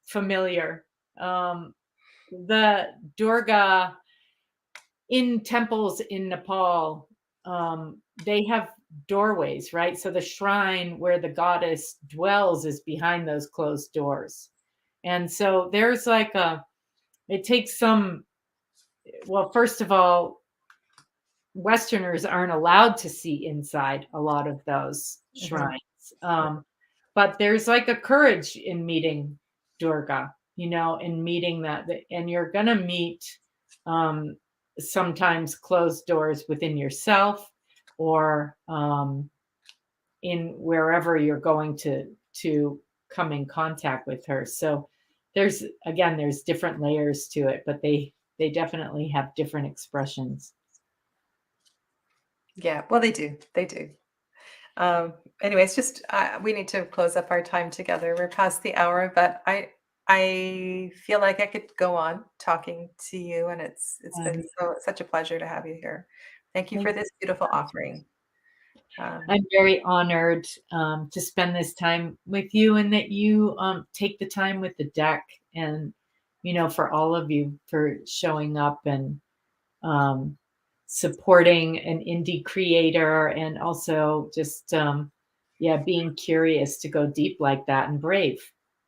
Familiar. The Durga in temples in Nepal, they have doorways, right? So the shrine where the goddess dwells is behind those closed doors. And so there's like it takes some, well, first of all, Westerners aren't allowed to see inside a lot of those shrines. But there's like a courage in meeting Durga, in meeting that, and you're going to meet sometimes closed doors within yourself or in wherever you're going to come in contact with her. So there's different layers to it, but they definitely have different expressions. Yeah, well, they do. Anyways, just we need to close up our time together. We're past the hour, but I feel like I could go on talking to you, and it's been such a pleasure to have you here. Thank you for this beautiful offering. I'm very honored to spend this time with you, and that you take the time with the deck, and for all of you for showing up and supporting an indie creator, and also just being curious to go deep like that and brave.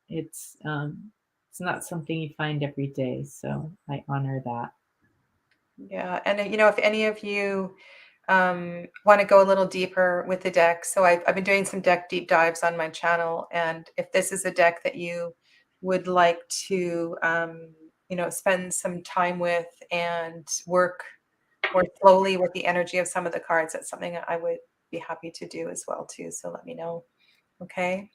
It's not something you find every day, so I honor that. Yeah, and if any of you want to go a little deeper with the deck, so I've been doing some deck deep dives on my channel, and if this is a deck that you would like to spend some time with and work more slowly with the energy of some of the cards, that's something I would be happy to do as well too. So let me know. Okay.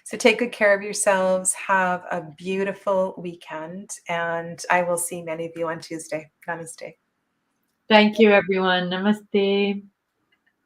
So take good care of yourselves. Have a beautiful weekend, and I will see many of you on Tuesday. Namaste. Thank you, everyone. Namaste.